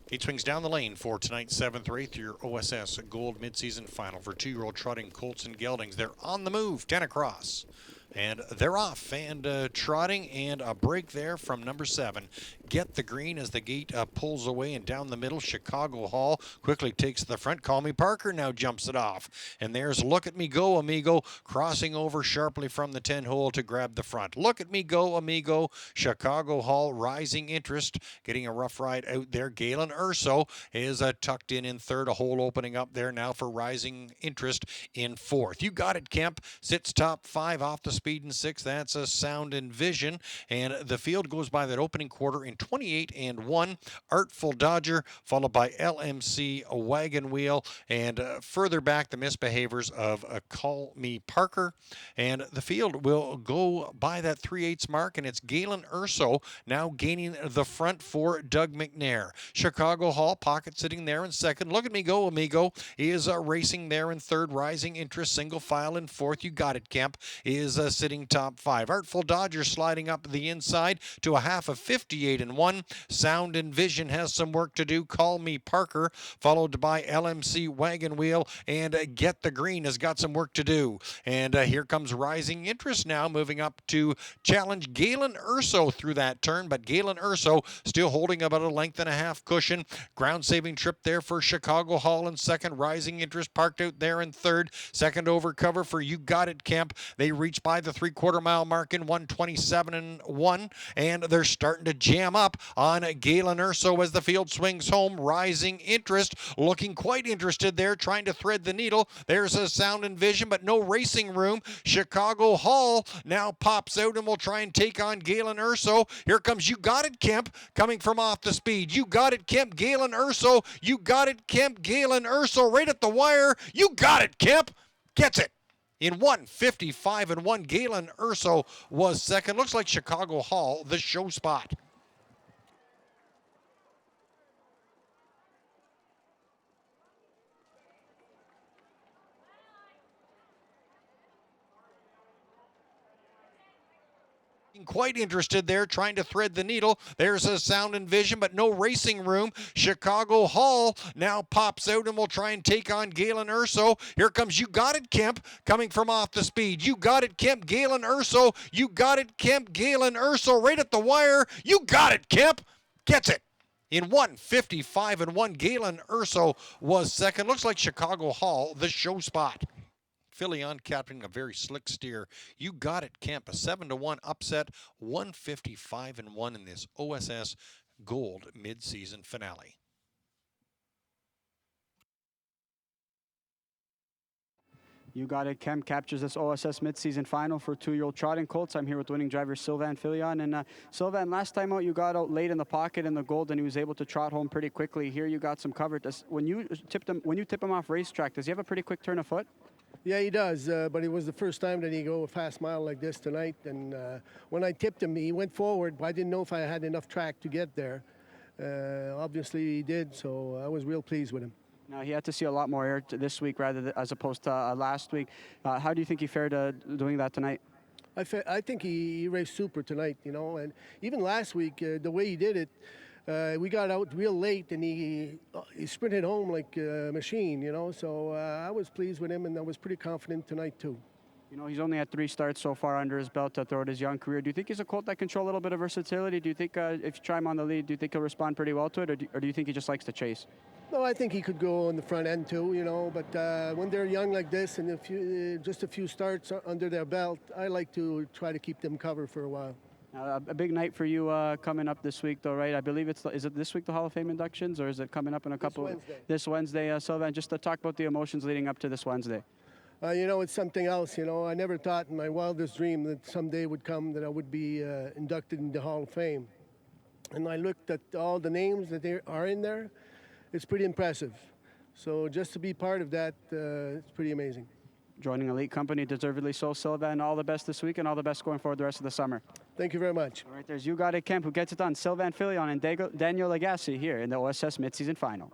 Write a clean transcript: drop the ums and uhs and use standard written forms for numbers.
He swings down the lane for tonight's 7th race, your OSS Gold Midseason Final for 2-year-old trotting colts and geldings. They're on the move, 10 across. And they're off and trotting, and a break there from number 7. Get the Green as the gate pulls away, and down the middle, Chicago Hall quickly takes the front. Call Me Parker now jumps it off. And there's Look at Me Go, Amigo, crossing over sharply from the 10 hole to grab the front. Look at Me Go, Amigo, Chicago Hall, Rising Interest, getting a rough ride out there. Galen Urso is tucked in third, a hole opening up there now for Rising Interest in 4th. You Got It, Kemp sits top 5 off the speed in 6th. That's a Sound and Vision, and the field goes by that opening quarter in 28 and 1. Artful Dodger followed by LMC Wagon Wheel, and further back the misbehaviors of Call Me Parker, and the field will go by that 3/8 mark, and it's Galen Urso now gaining the front for Doug McNair. Chicago Hall pocket sitting there in 2nd. Look at Me Go, Amigo is racing there in 3rd. Rising Interest single file in 4th. You Got It, Kemp is sitting top 5. Artful Dodger sliding up the inside to a half of 58 and 1. Sound and Vision has some work to do. Call Me Parker, followed by LMC Wagon Wheel, and Get the Green has got some work to do. And here comes Rising Interest now, moving up to challenge Galen Urso through that turn, but Galen Urso still holding about a length and a half cushion. Ground saving trip there for Chicago Hall in 2nd. Rising Interest parked out there in 3rd. 2nd over cover for You Got It, Kemp. They reach by the 3/4 mile mark in 1:27 and 1, and they're starting to jam up on Galen Urso as the field swings home. Rising Interest looking quite interested there, trying to thread the needle. There's a Sound and Vision, but no racing room. Chicago Hall now pops out and will try and take on Galen Urso. Here comes You Got It, Kemp, coming from off the speed. You Got It, Kemp, Galen Urso. You Got It, Kemp, Galen Urso, right at the wire. You Got It, Kemp gets it. In 1:55 and 1, Galen Urso was 2nd. Looks like Chicago Hall, the show spot. Quite interested there, trying to thread the needle. There's a Sound and Vision, but no racing room. Chicago Hall now pops out and will try and take on Galen Urso. Here comes You Got It, Kemp, coming from off the speed. You Got It, Kemp, Galen Urso. You Got It, Kemp, Galen Urso, right at the wire. You Got It, Kemp gets it. In 1:55 and 1, Galen Urso was 2nd. Looks like Chicago Hall, the show spot. Filion captaining a very slick steer. You Got It, Kemp, a 7-1 upset, 1:55 and 1 in this OSS Gold mid-season finale. You Got It, Kemp captures this OSS mid-season final for 2-year-old trotting colts. I'm here with winning driver Sylvain Filion. And Sylvain, last time out you got out late in the pocket in the gold, and he was able to trot home pretty quickly. Here you got some cover. When you tip him off racetrack, does he have a pretty quick turn of foot? Yeah, he does, but it was the first time that he go a fast mile like this tonight. And when I tipped him, he went forward, but I didn't know if I had enough track to get there. Obviously, he did, so I was real pleased with him. Now, he had to see a lot more air this week as opposed to last week. How do you think he fared doing that tonight? I think he raced super tonight, you know, and even last week, the way he did it, we got out real late, and he sprinted home like a machine, you know, so I was pleased with him, and I was pretty confident tonight, too. You know, he's only had 3 starts so far under his belt throughout his young career. Do you think he's a colt that can show a little bit of versatility? Do you think if you try him on the lead, do you think he'll respond pretty well to it, or do you think he just likes to chase? No, I think he could go on the front end, too, you know, but when they're young like this and just a few starts under their belt, I like to try to keep them covered for a while. A big night for you coming up this week, though, right? I believe is it this week, the Hall of Fame inductions, or is it coming up in a couple? This Wednesday, Sylvain, just to talk about the emotions leading up to this Wednesday. You know, it's something else, you know. I never thought in my wildest dream that someday would come that I would be inducted in the Hall of Fame. And I looked at all the names that are in there. It's pretty impressive. So just to be part of that, it's pretty amazing. Joining elite company, deservedly so, Sylvain. All the best this week and all the best going forward the rest of the summer. Thank you very much. All right, there's You Got It, Kemp, who gets it done. Sylvain Filion and Daniel Legassi here in the OSS midseason final.